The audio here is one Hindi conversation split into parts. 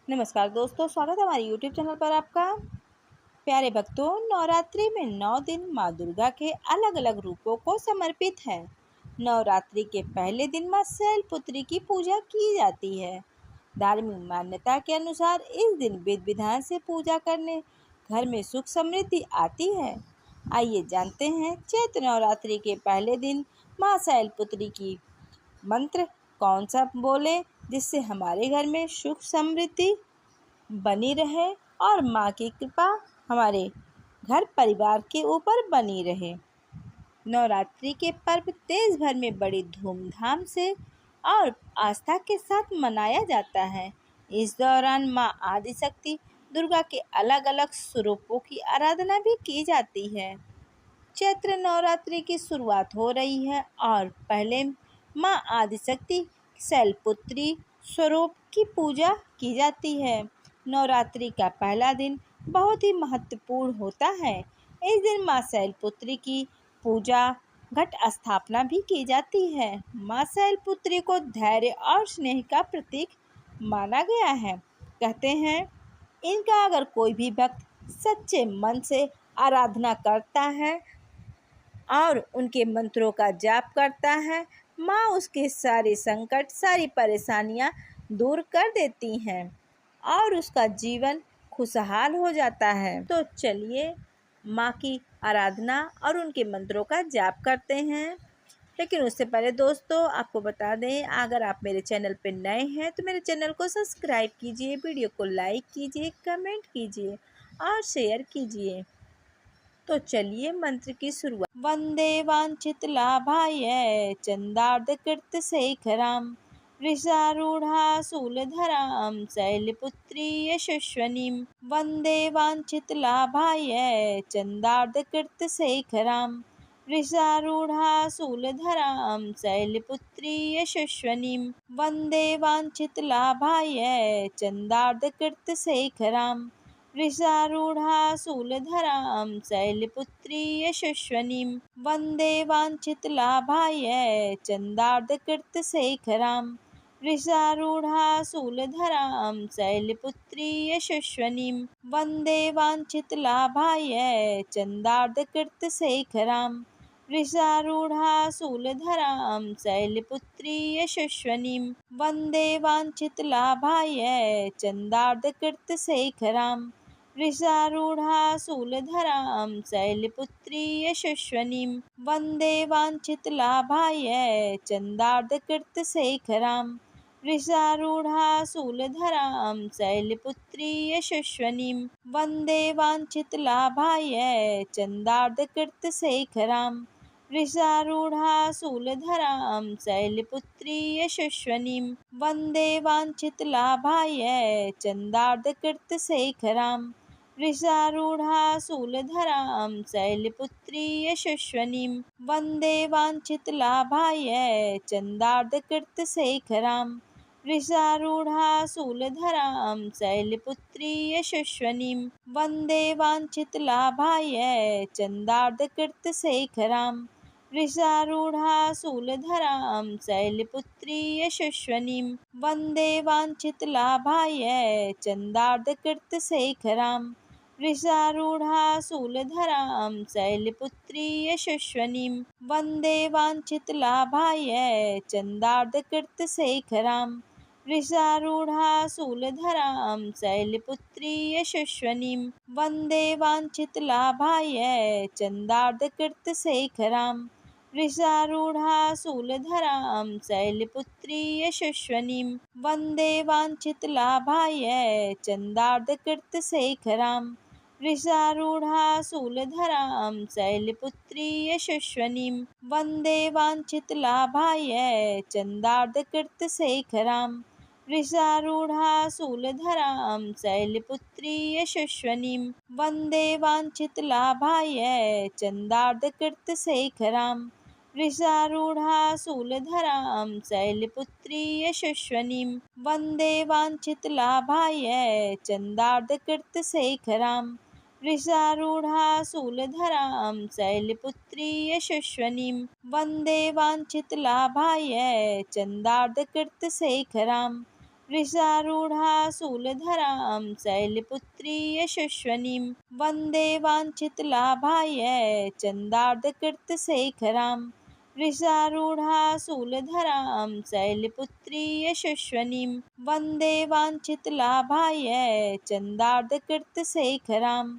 नमस्कार दोस्तों, स्वागत है हमारे यूट्यूब चैनल पर आपका। प्यारे भक्तों, नवरात्रि में 9 दिन माँ दुर्गा के अलग अलग रूपों को समर्पित है। नवरात्रि के पहले दिन माँ शैलपुत्री की पूजा की जाती है। धार्मिक मान्यता के अनुसार इस दिन विधि विधान से पूजा करने घर में सुख समृद्धि आती है। आइए जानते हैं चैत्र नवरात्रि के पहले दिन माँ शैलपुत्री की मंत्र कौन सा बोले जिससे हमारे घर में सुख समृद्धि बनी रहे और माँ की कृपा हमारे घर परिवार के ऊपर बनी रहे। नवरात्रि के पर्व देश भर में बड़ी धूमधाम से और आस्था के साथ मनाया जाता है। इस दौरान माँ आदिशक्ति दुर्गा के अलग अलग स्वरूपों की आराधना भी की जाती है। चैत्र नवरात्रि की शुरुआत हो रही है और पहले माँ आदिशक्ति शैलपुत्री स्वरूप की पूजा की जाती है। नवरात्रि का पहला दिन बहुत ही महत्वपूर्ण होता है। इस दिन माँ शैलपुत्री की पूजा घट स्थापना भी की जाती है। माँ शैलपुत्री को धैर्य और स्नेह का प्रतीक माना गया है। कहते हैं इनका अगर कोई भी भक्त सच्चे मन से आराधना करता है और उनके मंत्रों का जाप करता है, माँ उसके सारे संकट सारी परेशानियाँ दूर कर देती हैं और उसका जीवन खुशहाल हो जाता है। तो चलिए माँ की आराधना और उनके मंत्रों का जाप करते हैं। लेकिन उससे पहले दोस्तों आपको बता दें, अगर आप मेरे चैनल पर नए हैं तो मेरे चैनल को सब्सक्राइब कीजिए, वीडियो को लाइक कीजिए, कमेंट कीजिए और शेयर कीजिए। तो चलिए मंत्र की शुरुआत। वंदे वांछित लाभाय चंदार्धकृत शेखराम वृषारूढ़ा शूलधरां शैलपुत्री यशस्विनीं। वंदे वांछित लाभाय चंदार्धकृत शेखरां वृषारूढ़ा शूलधरां शैलपुत्री यशस्विनीं। वंदे वांछित लाभाय चंदार्धकृत शेखरां वृषारूढ़ा शूलधरां शैलपुत्री यशस्विनीं। वंदे वांछित लाभाय चंदार्धकृत शेखरां वृषारूढ़ा शूलधरां शैलपुत्री यशस्विनीं। वंदे वांछित लाभाय चंदार्धकृत शेखरां वृषारूढ़ा शूलधरां शैलपुत्री यशस्विनीं। वंदे वांछित लाभाय चंदार्धकृत शेखरां वृषारूढ़ा शूलधरां शैलपुत्री यशस्विनीं। वंदे वांछित लाभाय चंदार्धकृत शेखरां वृषारूढ़ा शूलधरां शैलपुत्री यशस्विनीं। वंदे वांछित लाभाय चंदार्धकृत शेखरां वृषारूढ़ा शूलधरां शैलपुत्री यशस्विनीं। वंदे वांछित लाभाय चंदार्धकृत शेखरां वृषारूढ़ा शूलधरां शैलपुत्री यशस्विनीं। वंदे वांछित लाभाय चंदार्धकृत शेखरां वृषारूढ़ा शूलधरां शैलपुत्री यशस्विनीं। वंदे वांछित लाभाय चंदार्धकृत शेखरां वृषारूढ़ा शूलधरां शैलपुत्री यशस्विनीं। वंदे वांछित लाभाय चंदार्धकृत शेखरां वृषारूढ़ा शूलधरां शैलपुत्री यशस्विनीं। वंदे वांछित लाभाय चंदार्धकृत शेखरां वृषारूढ़ा शूलधरां शैलपुत्री यशस्विनीं। वंदे वांछित लाभाय चंदार्धकृत शेखरां वृषारूढ़ा शूलधरां शैलपुत्री यशस्विनीं। वंदे वांछित लाभाय चंदार्धकृत शेखरां वृषारूढ़ा शूलधरां शैलपुत्री यशस्विनीं। वंदे वांछित लाभाय चंदार्धकृत शेखरां वृषारूढ़ा शूलधरां शैलपुत्री यशस्विनीं। वंदे वांछित लाभाय चंदार्धकृत शेखरां वृषारूढ़ा शूलधरां शैलपुत्री यशस्विनीं। वंदे वांछित लाभाय चंदार्धकृत शेखरां वृषारूढ़ा शूलधरां शैलपुत्री यशस्विनीं। वंदे वांछित लाभाय चंदार्धकृत शेखरां वृषारूढा शूलधरां शैलपुत्री यशस्विनीं वन्दे वाञ्छितलाभाय चन्दार्धकृतशेखराम् वृषारूढा शूलधरां शैलपुत्री यशस्विनीं वन्दे वाञ्छितलाभाय चन्दार्धकृतशेखराम्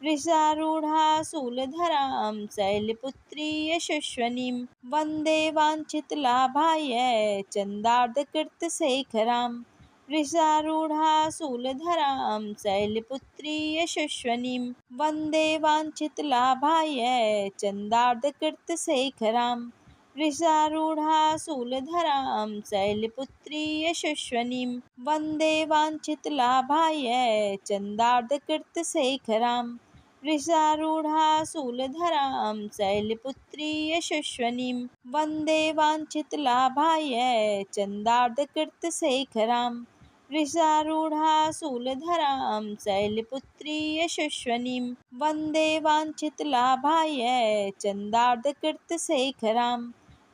वृषारूढा शूलधरां शैलपुत्री यशस्विनीं वन्दे वाञ्छितलाभाय चन्दार्धकृतशेखराम् वृषारूढा शूलधरां शैलपुत्री यशस्विनीं वन्दे वाञ्छितलाभाय चन्दार्धकृतशेखराम् वृषारूढा शूलधरां शैलपुत्री यशस्विनीं वन्दे वाञ्छितलाभाय चन्दार्धकृतशेखराम् वृषारूढा शूलधरां शैलपुत्री यशस्विनीं वन्दे वाञ्छितलाभाय चन्दार्धकृतशेखराम् वृषारूढा शूलधरां शैलपुत्री यशस्विनीं वन्दे वाञ्छितलाभाय चन्दार्धकृतशेखराम्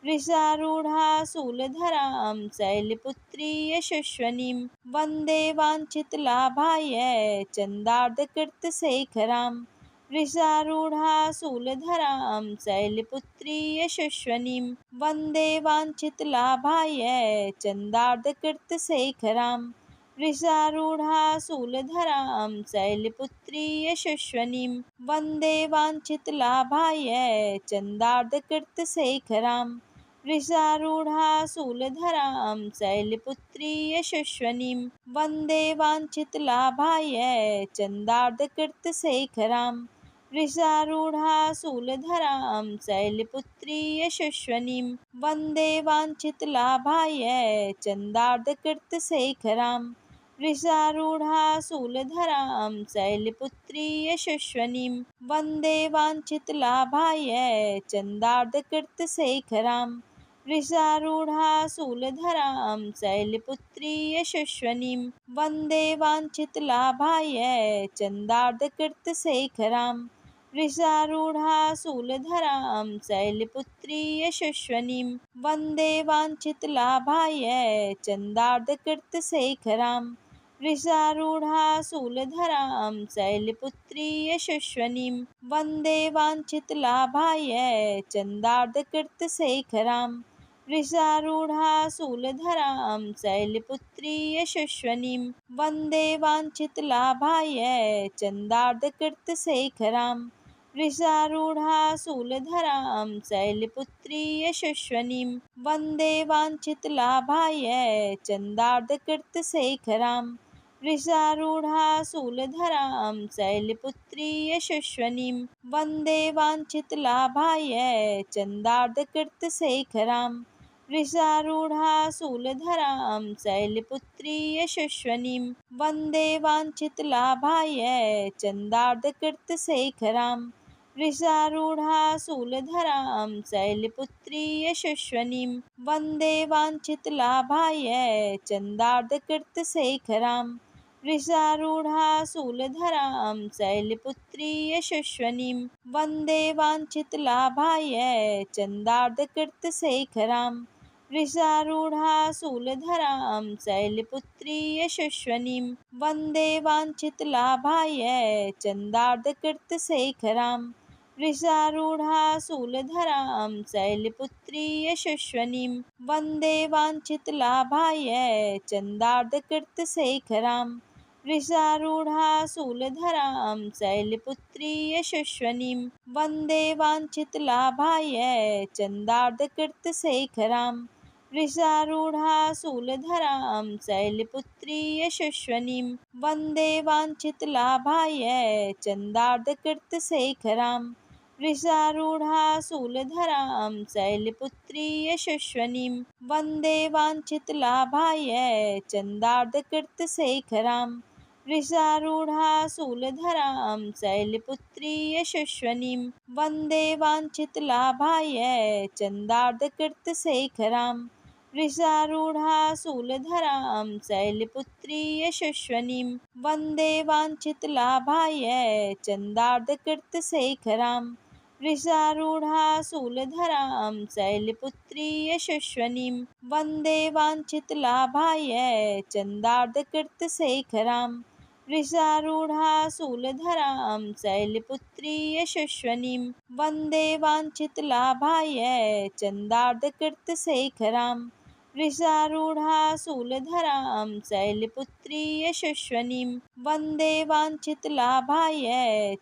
वृषारूढा शूलधरां शैलपुत्री यशस्विनीं वन्दे वाञ्छितलाभाय चन्दार्धकृतशेखराम् वृषारूढा शूलधरां शैलपुत्री यशस्विनीं वन्दे वाञ्छितलाभाय चन्दार्धकृतशेखराम् वृषारूढा शूलधरां शैलपुत्री यशस्विनीं वन्दे वाञ्छितलाभाय चन्दार्धकृतशेखराम् वृषारूढा शूलधरां शैलपुत्री यशस्विनीं वन्दे वाञ्छितलाभाय चन्दार्धकृतशेखराम् वृषारूढा शूलधरां शैलपुत्री यशस्विनीं वन्दे वाञ्छितलाभाय चन्दार्धकृतशेखराम् वृषारूढा शूलधरां शैलपुत्री यशस्विनीं वन्दे वाञ्छितलाभाय चन्दार्धकृतशेखराम् वृषारूढा शूलधरां शैलपुत्री यशस्विनीं वन्दे वाञ्छितलाभाय चन्दार्धकृतशेखराम् वृषारूढा शूलधरां शैलपुत्री यशस्विनीं वन्दे वाञ्छितलाभाय चन्दार्धकृतशेखराम् वृषारूढा शूलधरां शैलपुत्री यशस्विनीं वन्दे वाञ्छितलाभाय चन्दार्धकृतशेखराम् वृषारूढा शूलधरां शैलपुत्री यशस्विनीं वन्दे वाञ्छितलाभाय चन्दार्धकृतशेखराम् वृषारूढा शूलधरां शैलपुत्री यशस्विनीं वन्दे वाञ्छितलाभाय चन्दार्धकृतशेखराम् वृषारूढा शूलधरां शैलपुत्री यशस्विनीं वन्दे वाञ्छितलाभाय चन्दार्धकृतशेखराम् वृषारूढा शूलधरां शैलपुत्री यशस्विनीं वन्दे वाञ्छितलाभाय चन्दार्धकृतशेखराम् वृषारूढा शूलधरां शैलपुत्री यशस्विनीं वन्दे वाञ्छितलाभाय चन्दार्धकृतशेखराम् वृषारूढा शूलधरां शैलपुत्री यशस्विनीं वन्दे वाञ्छितलाभाय चन्दार्धकृतशेखराम् वृषारूढा शूलधरां शैलपुत्री यशस्विनीं वन्दे वाञ्छितलाभाय चन्दार्धकृतशेखराम् वृषारूढा शूलधरां शैलपुत्री यशस्विनीं वन्दे वाञ्छितलाभाय चन्दार्धकृतशेखराम् वृषारूढा शूलधरां शैलपुत्री यशस्विनीं वन्दे वाञ्छितलाभाय चन्दार्धकृतशेखराम् वृषारूढा शूलधरां शैलपुत्री यशस्विनीं वन्दे वाञ्छितलाभाय चन्दार्धकृतशेखराम् वृषारूढा शूलधरां शैलपुत्री यशस्विनीं वन्दे वाञ्छितलाभाय चन्दार्धकृतशेखराम् वृषारूढा शूलधरां शैलपुत्री यशस्विनीं वन्दे वाञ्छितलाभाय चन्दार्धकृतशेखराम् वृषारूढा शूलधरां शैलपुत्री यशस्विनीं वन्दे वाञ्छितलाभाय चन्दार्धकृतशेखराम् वृषारूढा शूलधरां शैलपुत्री यशस्विनीं वन्दे वाञ्छितलाभाय चन्दार्धकृतशेखरां वृषारूढा शूलधरां शैलपुत्री यशस्विनीं वन्दे वाञ्छितलाभाय चन्दार्धकृतशेखरां वृषारूढा शूलधरां शैलपुत्री यशस्विनीं वन्दे वाञ्छितलाभाय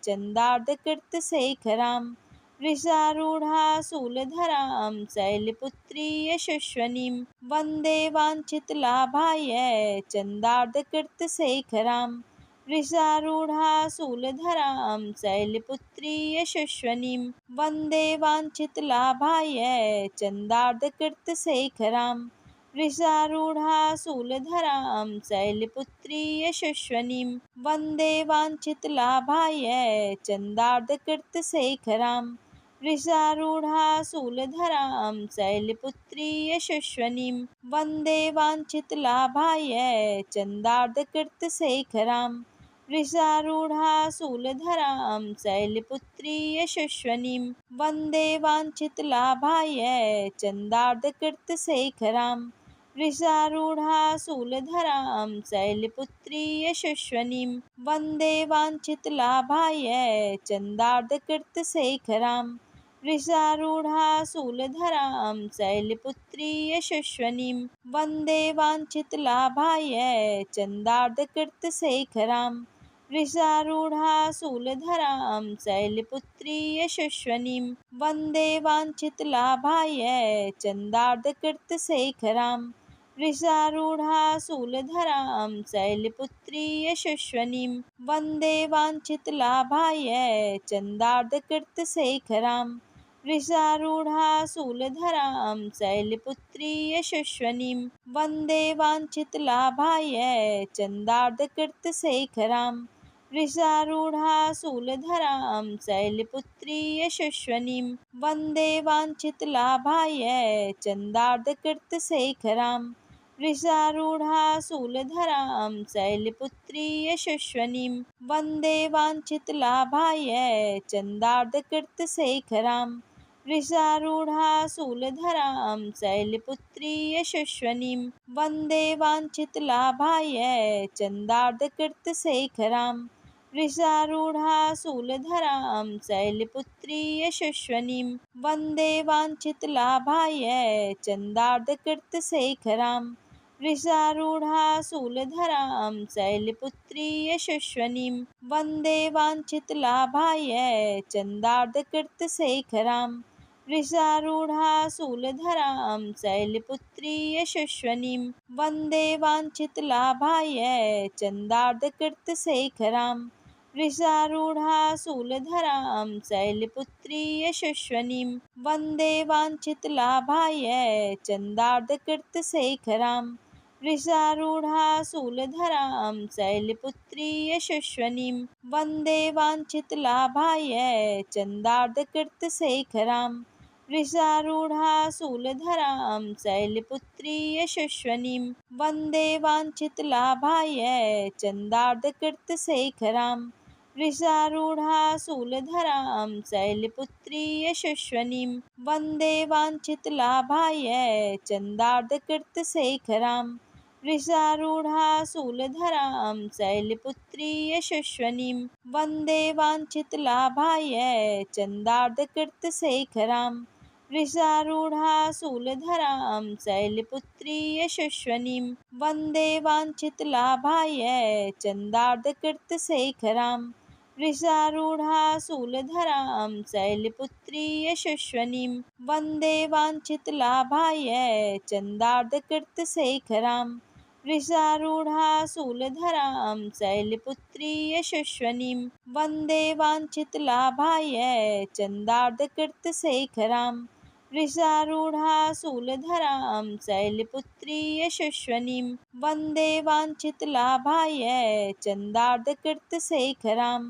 चन्दार्धकृतशेखरां वृषारूढा शूलधरां शैलपुत्री यशस्विनीं वन्दे वाञ्छितलाभाय चन्दार्धकृतशेखरां वृषारूढा शूलधरां शैलपुत्री यशस्विनीं वन्दे वाञ्छितलाभाय चन्दार्धकृतशेखरां वृषारूढा शूलधरां शैलपुत्री यशस्विनीं वन्दे वाञ्छितलाभाय चन्दार्धकृतशेखरां वृषारूढा शूलधरां शैलपुत्री यशस्विनीं वन्दे वाञ्छितलाभाय चन्दार्धकृतशेखरां वृषारूढा शूलधरां शैलपुत्री यशस्विनीं वन्दे वाञ्छितलाभाय चन्दार्धकृतशेखरां वृषारूढा शूलधरां शैलपुत्री यशस्विनीं वन्दे वाञ्छितलाभाय चन्दार्धकृतशेखरां वृषारूढा शूलधरां शैलपुत्री यशस्विनीं वन्दे वाञ्छितलाभाय चन्दार्धकृतशेखरां वृषारूढा शूलधरां शैलपुत्री यशस्विनीं वन्दे वाञ्छितलाभाय चन्दार्धकृतशेखरां वृषारूढा शूलधरां शैलपुत्री यशस्विनीं वन्दे वाञ्छितलाभाय चन्दार्धकृतशेखरां वृषारूढा शूलधरां शैलपुत्री यशस्विनीं वन्दे वाञ्छितलाभाय चन्दार्धकृतशेखरां वृषारूढा शूलधरां शैलपुत्री यशस्विनीं वन्दे वाञ्छितलाभाय चन्दार्धकृतशेखरां वृषारूढा शूलधरां शैलपुत्री यशस्विनीं वन्दे वाञ्छितलाभाय चन्दार्धकृतशेखरां वृषारूढा शूलधरां शैलपुत्री यशस्विनीं वन्दे वाञ्छितलाभाय चन्दार्धकृतशेखरां वृषारूढा शूलधरां शैलपुत्री यशस्विनीं वन्दे वाञ्छितलाभाय चन्दार्धकृतशेखरां वृषारूढा शूलधरां शैलपुत्री यशस्विनीं वन्दे वाञ्छितलाभाय चन्दार्धकृतशेखरां वृषारूढा शूलधरां शैलपुत्री यशस्विनीं वन्दे वाञ्छितलाभाय चन्दार्धकृतशेखरां वृषारूढा शूलधरां शैलपुत्री यशस्विनीं वन्दे वाञ्छितलाभाय चन्दार्धकृतशेखरां वृषारूढा शूलधरां शैलपुत्री यशस्विनीं वन्दे वाञ्छितलाभाय चन्दार्धकृतशेखरां वृषारूढा शूलधरां शैलपुत्री यशस्विनीं वन्दे वाञ्छितलाभाय चन्दार्धकृतशेखरां वृषारूढा शूलधरां शैलपुत्री यशस्विनीं वन्दे वाञ्छितलाभाय चन्दार्धकृतशेखरां वृषारूढा शूलधरां शैलपुत्री यशस्विनीं वन्दे वाञ्छितलाभाय चन्दार्धकृतशेखरां वृषारूढा शूलधरां शैलपुत्री यशस्विनीं वन्दे वाञ्छितलाभाय चन्दार्धकृतशेखरां वृषारूढा शूलधरां शैलपुत्री यशस्विनीं वन्दे वाञ्छितलाभाय चन्दार्धकृतशेखरां वृषारूढा शूलधरां शैलपुत्री यशस्विनीं वन्दे वाञ्छितलाभाय चन्दार्धकृतशेखरां वृषारूढा शूलधरां शैलपुत्री यशस्विनीं वन्दे वाञ्छितलाभाय चन्दार्धकृतशेखरां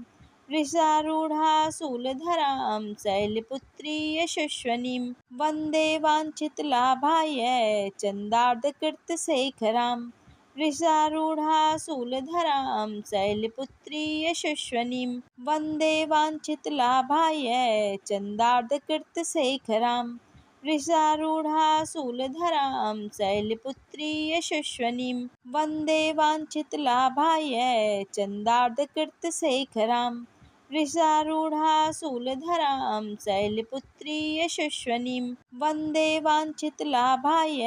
वृषारूढा शूलधरां शैलपुत्री यशस्विनीं वन्दे वाञ्छितलाभाय चन्दार्धकृतशेखरां वृषारूढा शूलधरां शैलपुत्री यशस्विनीं वन्दे वाञ्छितलाभाय चन्दार्धकृतशेखरां वृषारूढा शूलधरां शैलपुत्री यशस्विनीं वन्दे वाञ्छितलाभाय चन्दार्धकृतशेखरां वृषारूढा शूलधरां शैलपुत्री यशस्विनीं वन्दे वाञ्छितलाभाय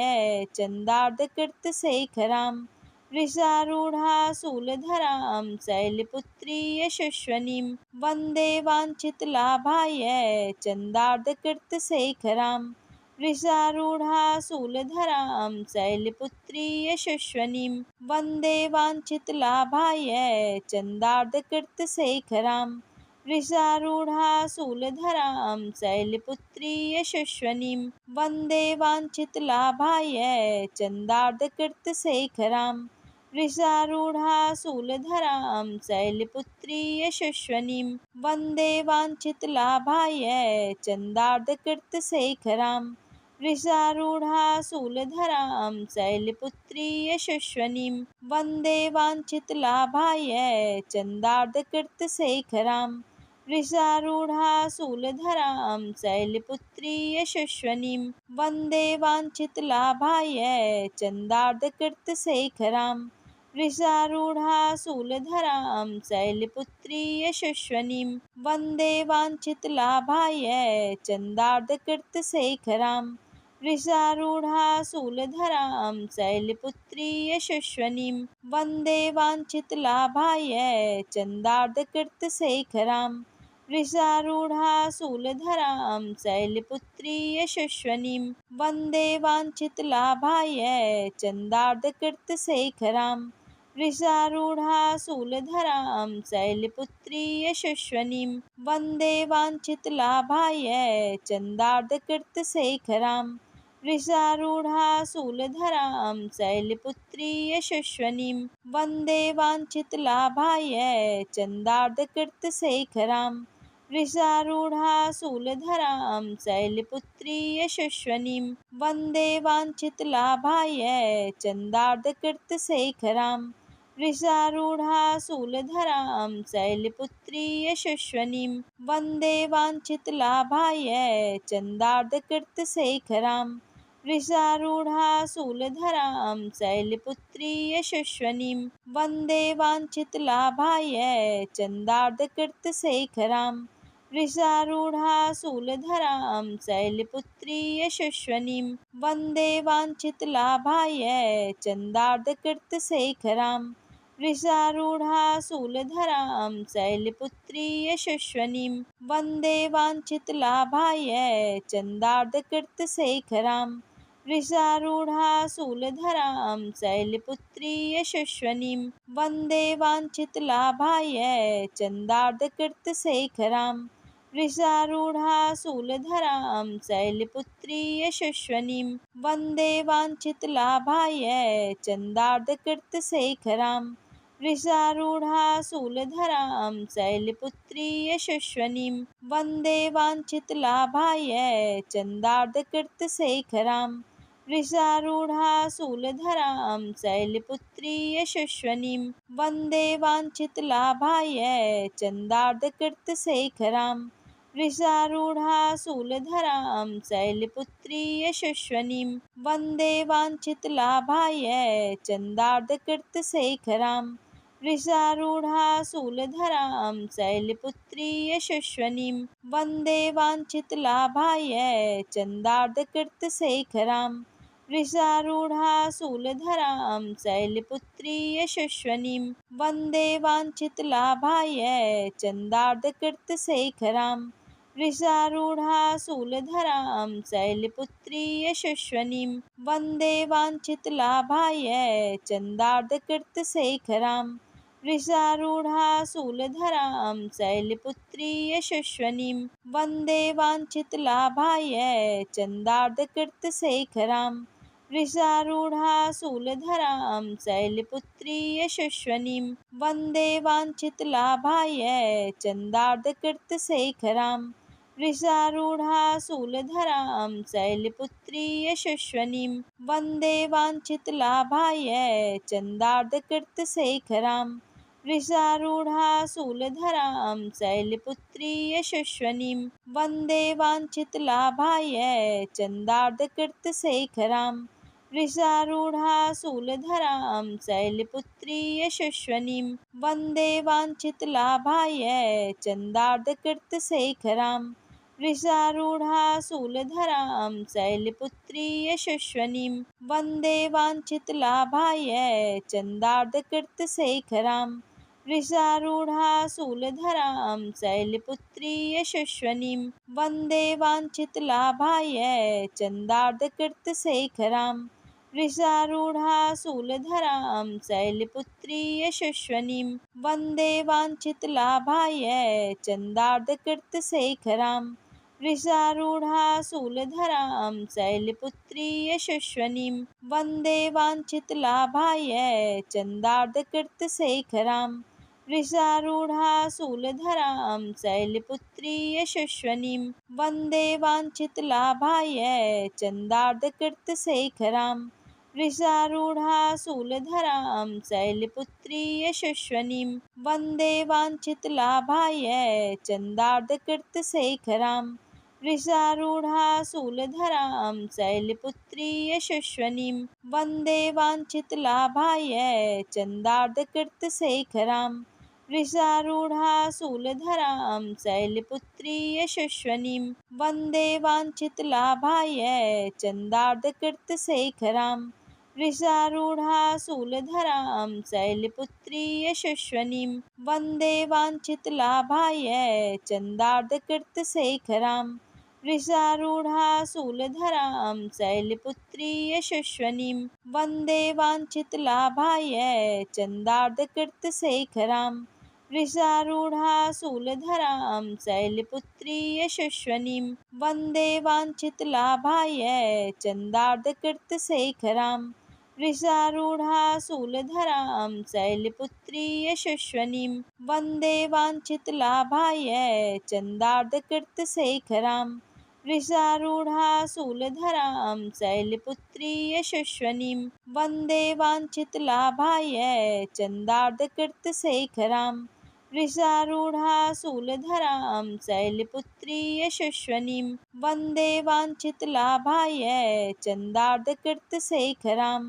चन्दार्धकृतशेखरां वृषारूढा शूलधरां शैलपुत्री यशस्विनीं वन्दे वाञ्छितलाभाय चन्दार्धकृतशेखरां वृषारूढा शूलधरां शैलपुत्री यशस्विनीं वन्दे वाञ्छितलाभाय चन्दार्धकृतशेखरां वृषारूढा शूलधरां शैलपुत्री यशस्विनीं वन्दे वाञ्छितलाभाय चन्दार्धकृतशेखरां वृषारूढा शूलधरां शैलपुत्री यशस्विनीं वन्दे वाञ्छितलाभाय चन्दार्धकृतशेखरां वृषारूढा शूलधरां शैलपुत्री यशस्विनीं वन्दे वाञ्छितलाभाय चन्दार्धकृतशेखरां वृषारूढा शूलधरां शैलपुत्री यशस्विनीं वन्दे वाञ्छितलाभाय चन्दार्धकृतशेखरां वृषारूढा शूलधरां शैलपुत्री यशस्विनीं वन्दे वाञ्छितलाभाय चन्दार्धकृतशेखरां वृषारूढा शूलधरां शैलपुत्री यशस्विनीं वन्दे वाञ्छितलाभाय चन्दार्धकृतशेखरां वृषारूढा शूलधरां शैलपुत्री यशस्विनीं वन्दे वाञ्छितलाभाय चन्दार्धकृतशेखरां वृषारूढा शूलधरां शैलपुत्री यशस्विनीं वन्दे वाञ्छितलाभाय चन्दार्धकृतशेखरां वृषारूढा शूलधरां शैलपुत्री यशस्विनीं वन्दे वाञ्छितलाभाय चन्दार्धकृतशेखरां वृषारूढा शूलधरां शैलपुत्री यशस्विनीं वन्दे वाञ्छितलाभाय चन्दार्धकृतशेखरां वृषारूढा शूलधरां शैलपुत्री यशस्विनीं वन्दे वाञ्छितलाभाय चन्दार्धकृतशेखरां वृषारूढा शूलधरां शैलपुत्री यशस्विनीं वन्दे वाञ्छितलाभाय चन्दार्धकृतशेखरां वृषारूढा शूलधरां शैलपुत्री यशस्विनीं वन्दे वाञ्छितलाभाय चन्दार्धकृतशेखरां वृषारूढा शूलधरां शैलपुत्री यशस्विनीं वन्दे वाञ्छितलाभाय चन्दार्धकृतशेखरां वृषारूढा शूलधरां शैलपुत्री यशस्विनीं वन्दे वाञ्छितलाभाय चन्दार्धकृतशेखरां वृषारूढा शूलधरां शैलपुत्री यशस्विनीं वन्दे वाञ्छितलाभाय चन्दार्धकृतशेखरां वृषारूढा शूलधरां शैलपुत्री यशस्विनीं वन्दे वाञ्छितलाभाय चन्दार्धकृतशेखरां वृषारूढा शूलधरां शैलपुत्री यशस्विनीं वन्दे वाञ्छितलाभाय चन्दार्धकृतशेखरां वृषारूढा शूलधरां शैलपुत्री यशस्विनीं वन्दे वाञ्छितलाभाय चन्दार्धकृतशेखरां वृषारूढा शूलधरां शैलपुत्री यशस्विनीं वन्दे वाञ्छितलाभाय चन्दार्धकृतशेखरां वृषारूढा शूलधरां शैलपुत्री यशस्विनीं वन्दे वाञ्छितलाभाय चन्दार्धकृतशेखरां वृषारूढा शूलधरां शैलपुत्री यशस्विनीं वन्दे वाञ्छितलाभाय चन्दार्धकृतशेखरां वृषारूढा शूलधरां शैलपुत्री यशस्विनीं वन्दे वाञ्छितलाभाय चन्दार्धकृतशेखरां वृषारूढा शूलधरां शैलपुत्री यशस्विनीं वन्दे वाञ्छितलाभाय चन्दार्धकृतशेखरां वृषारूढा शूलधरां शैलपुत्री यशस्विनीं वन्दे वाञ्छितलाभाय चन्दार्धकृतशेखरां वृषारूढा शूलधरां शैलपुत्री यशस्विनीं वन्दे वाञ्छितलाभाय चन्दार्धकृतशेखरां वृषारूढा शूलधरां शैलपुत्री यशस्विनीं वन्दे वाञ्छितलाभाय चन्दार्धकृतशेखरां वृषारूढा शूलधरां शैलपुत्री यशस्विनीं वन्दे वाञ्छितलाभाय चन्दार्धकृतशेखरां वृषारूढा शूलधरां शैलपुत्री यशस्विनीं वन्दे वाञ्छितलाभाय चन्दार्धकृतशेखरां वृषारूढा शूलधरां शैलपुत्री यशस्विनीं वन्दे वाञ्छितलाभाय चन्दार्धकृतशेखरां वृषारूढा शूलधरां शैलपुत्री यशस्विनीं वन्दे वाञ्छितलाभाय चन्दार्धकृतशेखरां वृषारूढा शूलधरां शैलपुत्री यशस्विनीं वन्दे वाञ्छितलाभाय चन्दार्धकृतशेखरां वृषारूढा शूलधरां शैलपुत्री यशस्विनीं वन्दे वाञ्छितलाभाय चन्दार्धकृतशेखरां वृषारूढा शूलधरां शैलपुत्री यशस्विनीं वन्दे वाञ्छितलाभाय चन्दार्धकृतशेखरां वृषारूढा शूलधरां शैलपुत्री यशस्विनीं वन्दे वाञ्छितलाभाय चन्दार्धकृतशेखरां वृषारूढा शूलधरां शैलपुत्री यशस्विनीं वन्दे वाञ्छितलाभाय चन्दार्धकृतशेखरां वृषारूढा शूलधरां शैलपुत्री यशस्विनीं वन्दे वाञ्छितलाभाय चन्दार्धकृतशेखरां वृषारूढा शूलधरां शैलपुत्री यशस्विनीं वन्दे वाञ्छितलाभाय चन्दार्धकृतशेखरां वृषारूढा शूलधरां शैलपुत्री यशस्विनीं वन्दे वाञ्छितलाभाय चन्दार्धकृतशेखरां वृषारूढा शूलधरां शैलपुत्री यशस्विनीं वन्दे वाञ्छितलाभाय चन्दार्धकृतशेखरां वृषारूढा शूलधरां शैलपुत्री यशस्विनीं वन्दे वाञ्छितलाभाय चन्दार्धकृतशेखरां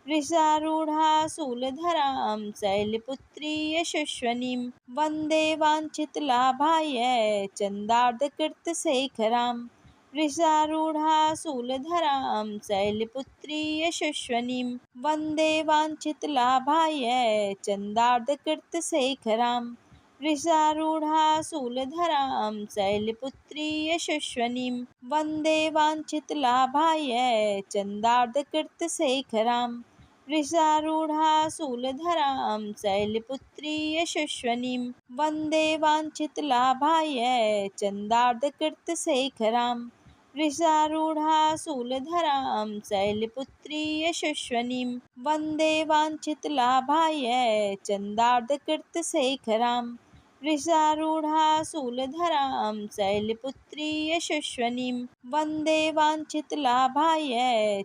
वृषारूढा शूलधरां शैलपुत्री यशस्विनीं वन्दे वाञ्छितलाभाय चन्दार्धकृतशेखरां वृषारूढा शूलधरां शैलपुत्री यशस्विनीं वन्दे वाञ्छितलाभाय चन्दार्धकृतशेखरां वृषारूढा शूलधरां शैलपुत्री यशस्विनीं वन्दे वाञ्छितलाभाय चन्दार्धकृतशेखरां वृषारूढा शूलधरां शैलपुत्री यशस्विनीं वन्दे वाञ्छितलाभाय चन्दार्धकृतशेखरां वृषारूढा शूलधरां शैलपुत्री यशस्विनीं वन्दे वाञ्छितलाभाय चन्दार्धकृतशेखरां वृषारूढा शूलधरां शैलपुत्री यशस्विनीं वन्दे वाञ्छितलाभाय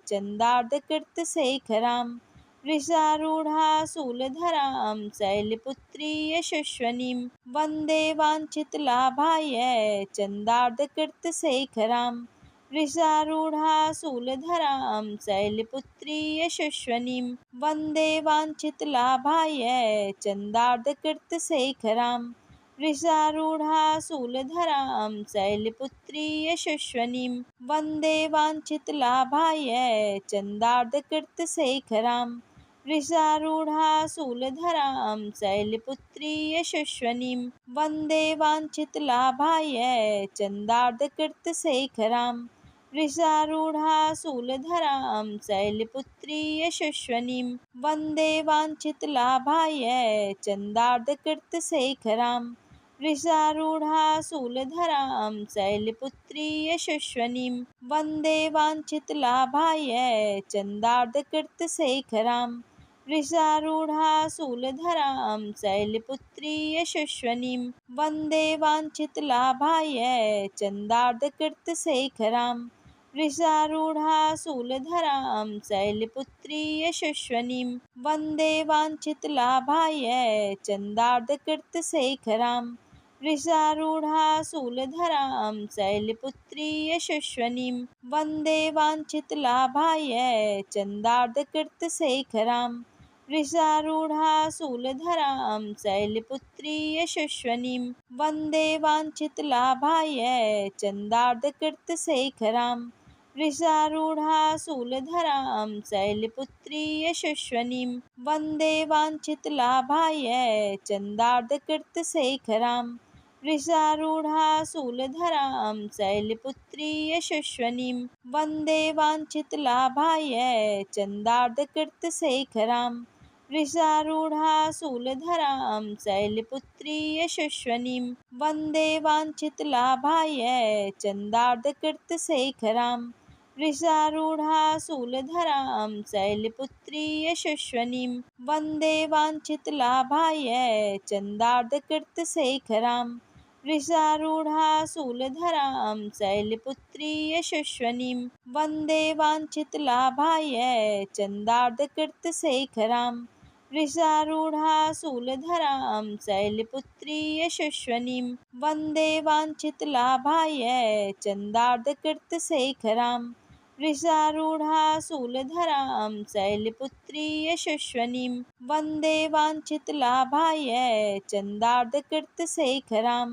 चन्दार्धकृतशेखरां वृषारूढा शूलधरां शैलपुत्री यशस्विनीं वन्दे वाञ्छितलाभाय चन्दार्धकृतशेखरां वृषारूढा शूलधरां शैलपुत्री यशस्विनीं वन्दे वाञ्छितलाभाय चन्दार्धकृतशेखरां वृषारूढा शूलधरां शैलपुत्री यशस्विनीं वन्दे वाञ्छितलाभाय चन्दार्धकृतशेखरां वृषारूढा शूलधरां शैलपुत्री यशस्विनीं वन्दे वाञ्छितलाभाय चन्दार्धकृतशेखरां वृषारूढा शूलधरां शैलपुत्री यशस्विनीं वन्दे वाञ्छितलाभाय चन्दार्धकृतशेखरां वृषारूढा शूलधरां शैलपुत्री यशस्विनीं वन्दे वाञ्छितलाभाय चन्दार्धकृतशेखरां वृषारूढा शूलधरां शैलपुत्री यशस्विनीं वन्दे वाञ्छितलाभाय चन्दार्धकृतशेखरां वृषारूढा शूलधरां शैलपुत्री यशस्विनीं वन्दे वाञ्छितलाभाय चन्दार्धकृतशेखरां वृषारूढा शूलधरां शैलपुत्री यशस्विनीं वन्दे वाञ्छितलाभाय चन्दार्धकृतशेखरां वृषारूढा शूलधरां शैलपुत्री यशस्विनीं वन्दे वाञ्छितलाभाय चन्दार्धकृतशेखरां वृषारूढा शूलधरां शैलपुत्री यशस्विनीं वन्दे वाञ्छितलाभाय चन्दार्धकृतशेखरां वृषारूढा शूलधरां शैलपुत्री यशस्विनीं वन्दे वाञ्छितलाभाय चन्दार्धकृतशेखरां वृषारूढा शूलधरां शैलपुत्री यशस्विनीं वन्दे वाञ्छितलाभाय चन्दार्धकृतशेखरां वृषारूढा शूलधरां शैलपुत्री यशस्विनीं वन्दे वाञ्छितलाभाय चन्दार्धकृतशेखरां वृषारूढा शूलधरां शैलपुत्री यशस्विनीं वन्दे वाञ्छितलाभाय चन्दार्धकृतशेखरां वृषारूढा शूलधरां शैलपुत्री यशस्विनीं वन्दे वाञ्छितलाभाय चन्दार्धकृतशेखरां वृषारूढा शूलधरां शैलपुत्री यशस्विनीं वन्दे वाञ्छितलाभाय चन्दार्धकृतशेखरां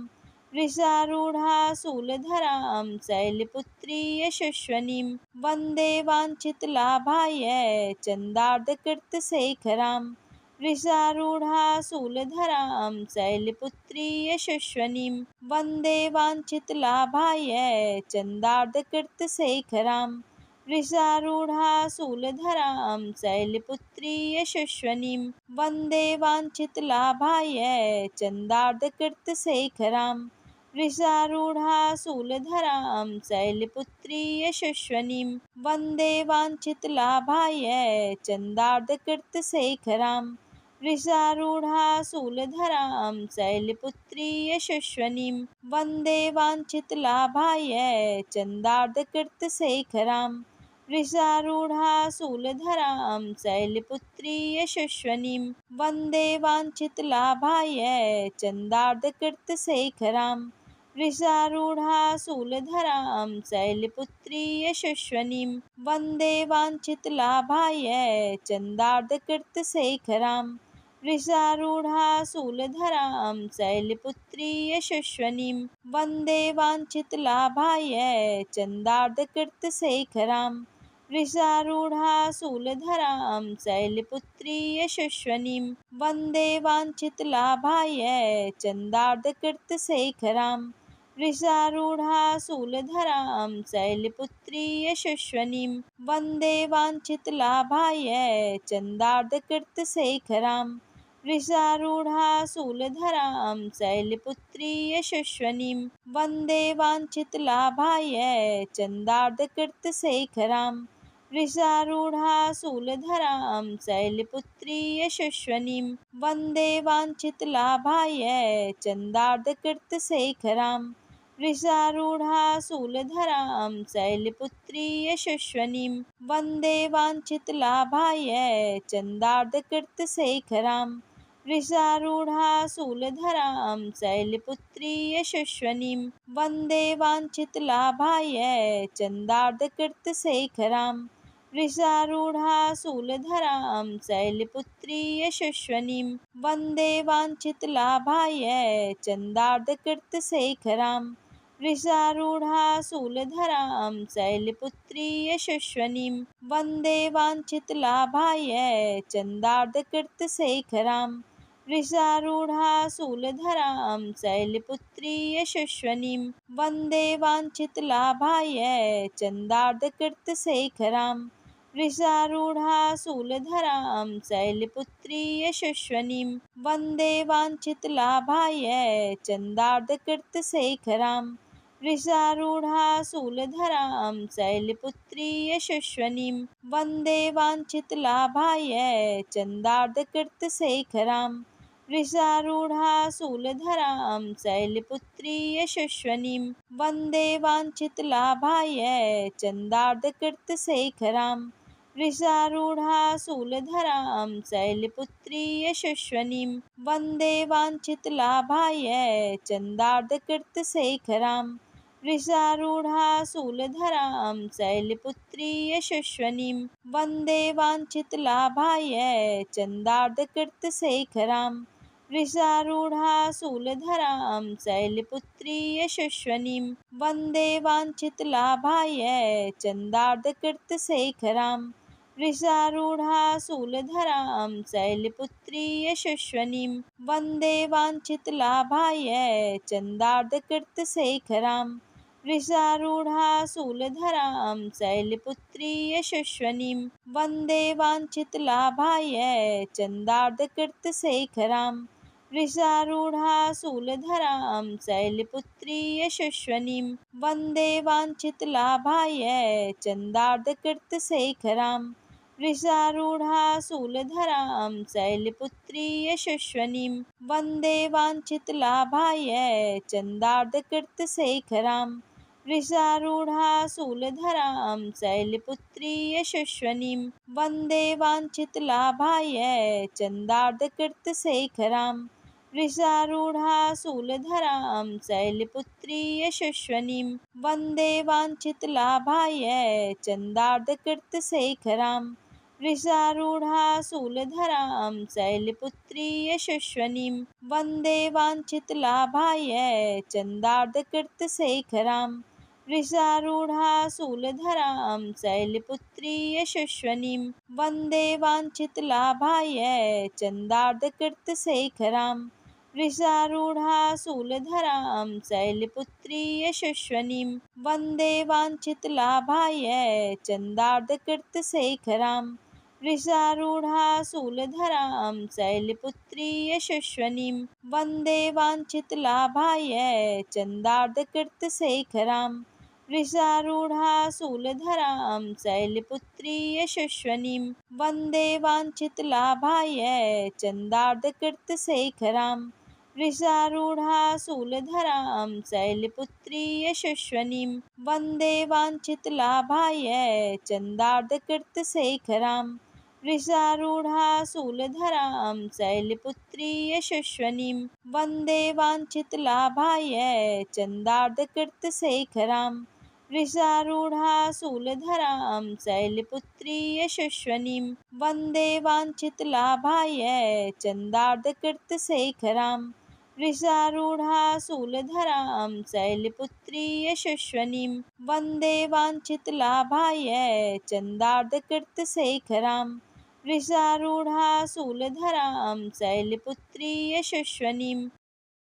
वृषारूढा शूलधरां शैलपुत्री यशस्विनीं वन्दे वाञ्छितलाभाय चन्दार्धकृतशेखरां वृषारूढा शूलधरां शैलपुत्री यशस्विनीं वन्दे वाञ्छितलाभाय चन्दार्धकृतशेखरां वृषारूढा शूलधरां शैलपुत्री यशस्विनीं वन्दे वाञ्छितलाभाय चन्दार्धकृतशेखरां वृषारूढा शूलधरां शैलपुत्री यशस्विनीं वन्दे वाञ्छितलाभाय चन्दार्धकृतशेखरां वृषारूढा शूलधरां शैलपुत्री यशस्विनीं वन्दे वाञ्छितलाभाय चन्दार्धकृतशेखरां वृषारूढा शूलधरां शैलपुत्री यशस्विनीं वन्दे वाञ्छितलाभाय चन्दार्धकृतशेखरां वृषारूढा शूलधरां शैलपुत्री यशस्विनीं वन्दे वाञ्छितलाभाय चन्दार्धकृतशेखरां वृषारूढा शूलधरां शैलपुत्री यशस्विनीं वन्दे वाञ्छितलाभाय चन्दार्धकृतशेखरां वृषारूढा शूलधरां शैलपुत्री यशस्विनीं वन्दे वाञ्छितलाभाय चन्दार्धकृतशेखरां वृषारूढा शूलधरां शैलपुत्री यशस्विनीं वन्दे वाञ्छितलाभाय चन्दार्धकृतशेखरां वृषारूढा शूलधरां शैलपुत्री यशस्विनीं वन्दे वाञ्छितलाभाय चन्दार्धकृतशेखरां वृषारूढा शूलधरां शैलपुत्री यशस्विनीं वन्दे वाञ्छितलाभाय चन्दार्धकृतशेखरां वृषारूढा शूलधरां शैलपुत्री यशस्विनीं वन्दे वाञ्छितलाभाय चन्दार्धकृतशेखरां वृषारूढा शूलधरां शैलपुत्री यशस्विनीं वन्दे वाञ्छितलाभाय चन्दार्धकृतशेखरां वृषारूढा शूलधरां शैलपुत्री यशस्विनीं वन्दे वाञ्छितलाभाय चन्दार्धकृतशेखरां वृषारूढा शूलधरां शैलपुत्री यशस्विनीं वन्दे वाञ्छितलाभाय चन्दार्धकृतशेखरां वृषारूढा शूलधरां शैलपुत्री यशस्विनीं वन्दे वाञ्छितलाभाय चन्दार्धकृतशेखरां वृषारूढा शूलधरां शैलपुत्री यशस्विनीं वन्दे वाञ्छितलाभाय चन्दार्धकृतशेखरां वृषारूढा शूलधरां शैलपुत्री यशस्विनीं वन्दे वाञ्छितलाभाय चन्दार्धकृतशेखरां वृषारूढा शूलधरां शैलपुत्री यशस्विनीं वन्दे वाञ्छितलाभाय चन्दार्धकृतशेखरां वृषारूढा शूलधरां शैलपुत्री यशस्विनीं वन्दे वाञ्छितलाभाय चन्दार्धकृतशेखरां वृषारूढा शूलधरां शैलपुत्री यशस्विनीं वन्दे वाञ्छितलाभाय चन्दार्धकृतशेखरां वृषारूढा शूलधरां शैलपुत्री यशस्विनीं वन्दे वाञ्छितलाभाय चन्दार्धकृतशेखरां वृषारूढा शूलधरां शैलपुत्री यशस्विनीं वन्दे वाञ्छितलाभाय चन्दार्धकृतशेखरां वृषारूढा शूलधरां शैलपुत्री यशस्विनीं वन्दे वाञ्छितलाभाय चन्दार्धकृतशेखरां वृषारूढा शूलधरां शैलपुत्री यशस्विनीं वन्दे वाञ्छितलाभाय चन्दार्धकृतशेखरां वृषारूढा शूलधरां शैलपुत्री यशस्विनीं वन्दे वाञ्छितलाभाय चन्दार्धकृतशेखरां वृषारूढा शूलधरां शैलपुत्री यशस्विनीं वन्दे वाञ्छितलाभाय चन्दार्धकृतशेखरां वृषारूढा शूलधरां शैलपुत्री यशस्विनीं वन्दे वाञ्छितलाभाय चन्दार्धकृतशेखरां वृषारूढा शूलधरां शैलपुत्री यशस्विनीं वन्दे वाञ्छितलाभाय चन्दार्धकृतशेखरां वृषारूढा शूलधरां शैलपुत्री यशस्विनीं वन्दे वाञ्छितलाभाय चन्दार्धकृतशेखरां वृषारूढा शूलधरां शैलपुत्री यशस्विनीं वन्दे वाञ्छितलाभाय चन्दार्धकृतशेखरां वृषारूढा शूलधरां शैलपुत्री यशस्विनीं वन्दे वाञ्छितलाभाय चन्दार्धकृतशेखरां वृषारूढा शूलधरां शैलपुत्री यशस्विनीं वन्दे वाञ्छितलाभाय चन्दार्धकृतशेखरां वृषारूढा शूलधरां शैलपुत्री यशस्विनीं वन्दे वाञ्छितलाभाय चन्दार्धकृतशेखरां वृषारूढा शूलधरां शैलपुत्री यशस्विनीं वन्दे वाञ्छितलाभाय चन्दार्धकृतशेखरां वृषारूढा शूलधरां शैलपुत्री यशस्विनीं वन्दे वाञ्छितलाभाय चन्दार्धकृतशेखरां वृषारूढा शूलधरां शैलपुत्री यशस्विनीं वन्दे वाञ्छितलाभाय चन्दार्धकृतशेखरां वृषारूढा शूलधरां शैलपुत्री यशस्विनीं